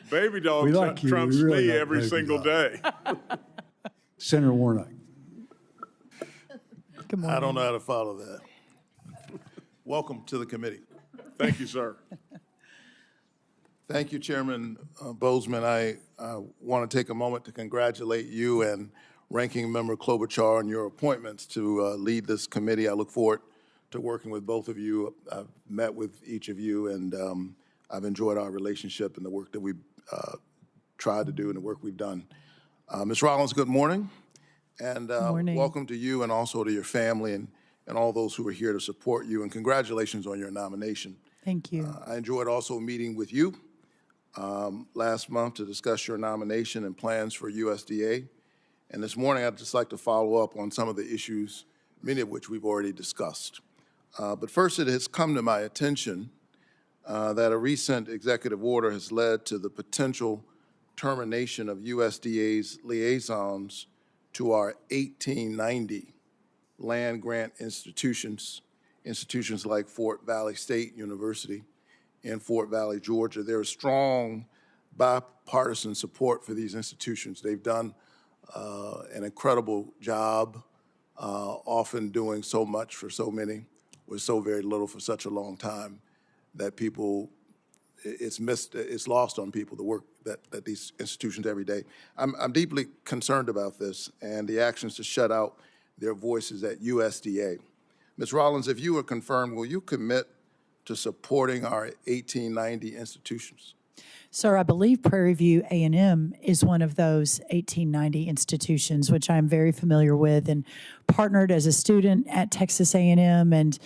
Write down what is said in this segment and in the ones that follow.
Baby dog We like you. trumps We really me like every baby single dog. day. Senator Warnock. Good morning. I don't know how to follow that. Welcome to the committee. Thank you, sir. Thank you, Chairman Bozeman. I want to take a moment to congratulate you and Ranking Member Klobuchar on your appointments to lead this committee. I look forward to working with both of you. I've met with each of you, and I've enjoyed our relationship and the work that we've tried to do and the work we've done. Ms. Rollins, good morning. And morning. Welcome to you and also to your family and all those who are here to support you. And congratulations on your nomination. Thank you. I enjoyed also meeting with you last month to discuss your nomination and plans for USDA. And this morning, I'd just like to follow up on some of the issues, many of which we've already discussed. But first, it has come to my attention that a recent executive order has led to the potential termination of USDA's liaisons to our 1890 land grant institutions like Fort Valley State University in Fort Valley, Georgia. There is strong bipartisan support for these institutions. They've done an incredible job, often doing so much for so many with so very little for such a long time that people, it's lost on people, the work that these institutions every day. I'm deeply concerned about this and the actions to shut out their voices at USDA. Ms. Rollins, if you are confirmed, will you commit to supporting our 1890 institutions? Sir, I believe Prairie View A&M is one of those 1890 institutions, which I'm very familiar with and partnered as a student at Texas A&M and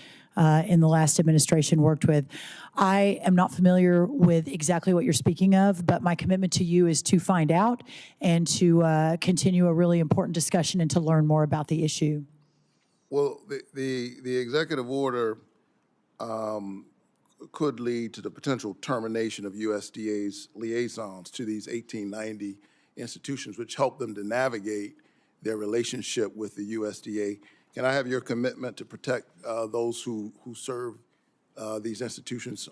in the last administration worked with. I am not familiar with exactly what you're speaking of, but my commitment to you is to find out and to continue a really important discussion and to learn more about the issue. Well, the executive order could lead to the potential termination of USDA's liaisons to these 1890 institutions, which help them to navigate their relationship with the USDA. Can I have your commitment to protect those who serve these institutions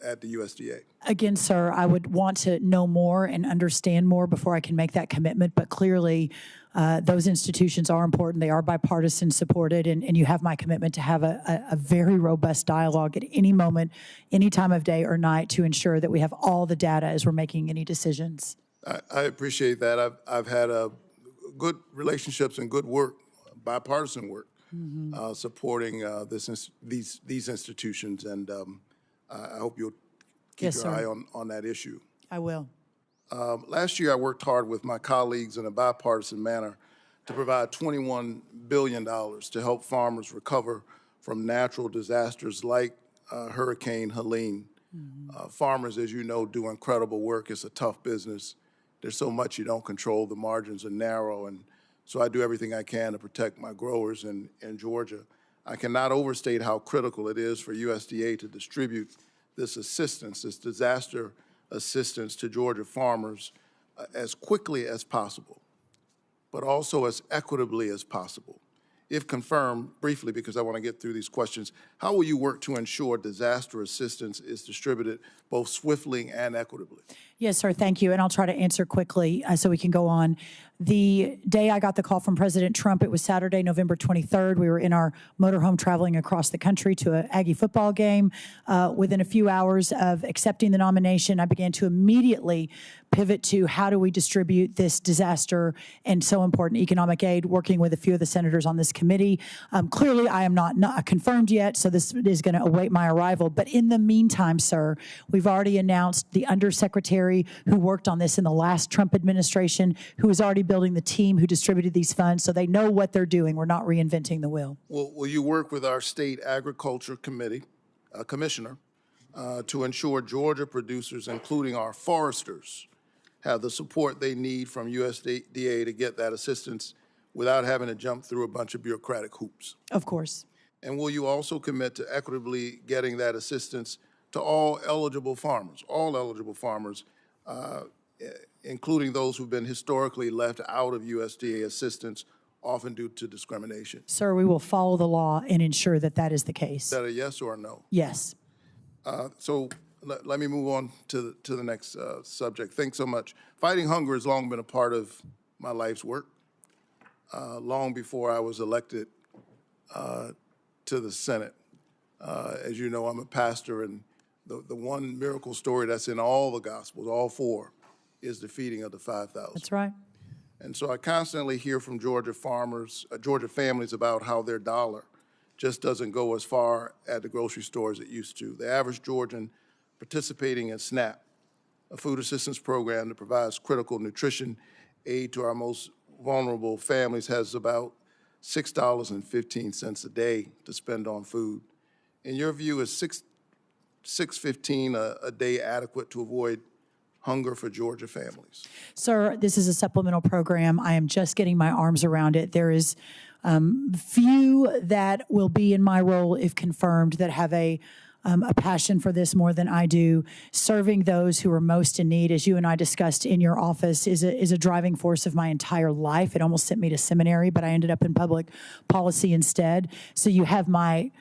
at the USDA? Again, sir, I would want to know more and understand more before I can make that commitment, but clearly those institutions are important. They are bipartisan supported, and you have my commitment to have a very robust dialogue at any moment, any time of day or night to ensure that we have all the data as we're making any decisions. I appreciate that. I've had good relationships and good work, bipartisan work, supporting these institutions, and I hope you'll keep your eye on that issue. I will. Last year, I worked hard with my colleagues in a bipartisan manner to provide $21 billion to help farmers recover from natural disasters like Hurricane Helene. Farmers, as you know, do incredible work. It's a tough business. There's so much you don't control. The margins are narrow, and so I do everything I can to protect my growers in Georgia. I cannot overstate how critical it is for USDA to distribute this assistance, this disaster assistance to Georgia farmers as quickly as possible, but also as equitably as possible. If confirmed, briefly, because I want to get through these questions, how will you work to ensure disaster assistance is distributed both swiftly and equitably? Yes, sir, thank you, and I'll try to answer quickly so we can go on. The day I got the call from President Trump, it was Saturday, November 23rd. We were in our motorhome traveling across the country to an Aggie football game. Within a few hours of accepting the nomination, I began to immediately pivot to how do we distribute this disaster and so important economic aid, working with a few of the senators on this committee. Clearly, I am not confirmed yet, so this is going to await my arrival. But in the meantime, sir, we've already announced the undersecretary who worked on this in the last Trump administration, who is already building the team who distributed these funds, so they know what they're doing. We're not reinventing the wheel. Well, will you work with our state agriculture commissioner to ensure Georgia producers, including our foresters, have the support they need from USDA to get that assistance without having to jump through a bunch of bureaucratic hoops? Of course. And will you also commit to equitably getting that assistance to all eligible farmers, including those who've been historically left out of USDA assistance, often due to discrimination? Sir, we will follow the law and ensure that that is the case. Is that a yes or a no? Yes. So let me move on to the next subject. Thanks so much. Fighting hunger has long been a part of my life's work. Long before I was elected to the Senate. As you know, I'm a pastor, and the one miracle story that's in all the Gospels, all four, is the feeding of the 5,000. That's right. And so I constantly hear from Georgia farmers, Georgia families about how their dollar just doesn't go as far at the grocery store as it used to. The average Georgian participating in SNAP, a food assistance program that provides critical nutrition aid to our most vulnerable families, has about $6.15 a day to spend on food. In your view, is $6.15 a day adequate to avoid hunger for Georgia families? Sir, this is a supplemental program. I am just getting my arms around it. There is few that will be in my role, if confirmed, that have a passion for this more than I do. Serving those who are most in need, as you and I discussed in your office, is a driving force of my entire life. It almost sent me to seminary, but I ended up in public policy instead. So you have my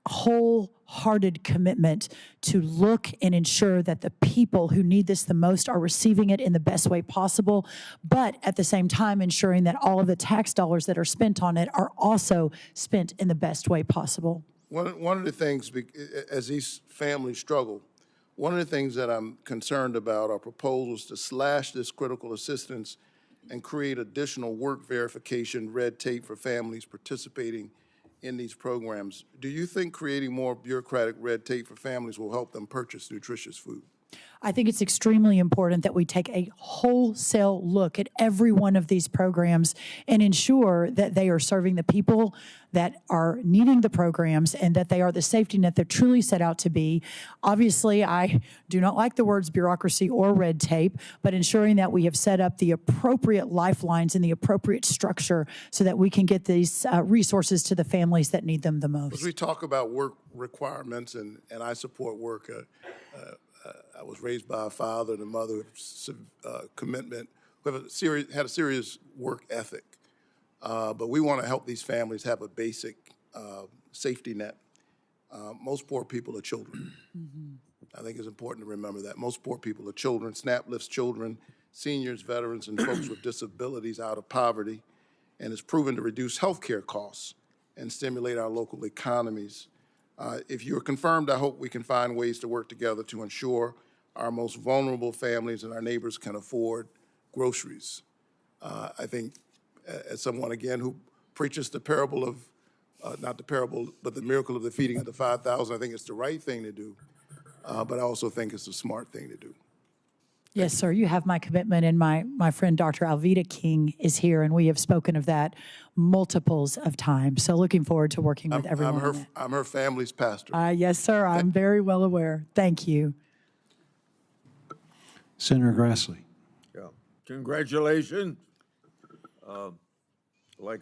wholehearted commitment to look and ensure that the people who need this the most are receiving it in the best way possible, but at the same time ensuring that all of the tax dollars that are spent on it are also spent in the best way possible. One of the things, as these families struggle, one of the things that I'm concerned about are proposals to slash this critical assistance and create additional work verification red tape for families participating in these programs. Do you think creating more bureaucratic red tape for families will help them purchase nutritious food? I think it's extremely important that we take a wholesale look at every one of these programs and ensure that they are serving the people that are needing the programs and that they are the safety net they're truly set out to be. Obviously, I do not like the words bureaucracy or red tape, but ensuring that we have set up the appropriate lifelines and the appropriate structure so that we can get these resources to the families that need them the most. As we talk about work requirements, and I support work, I was raised by a father and a mother with commitment, who had a serious work ethic. But we want to help these families have a basic safety net. Most poor people are children. I think it's important to remember that. Most poor people are children. SNAP lifts children, seniors, veterans, and folks with disabilities out of poverty, and is proven to reduce health care costs and stimulate our local economies. If you're confirmed, I hope we can find ways to work together to ensure our most vulnerable families and our neighbors can afford groceries. I think, as someone, again, who preaches the parable of, not the parable, but the miracle of the feeding of the 5,000, I think it's the right thing to do, but I also think it's the smart thing to do. Yes, sir. You have my commitment, and my friend Dr. Alveda King is here, and we have spoken of that multiples of times. So looking forward to working with everyone on that. I'm her family's pastor. Yes, sir. I'm very well aware. Thank you. Senator Grassley. Yeah. Congratulations. Like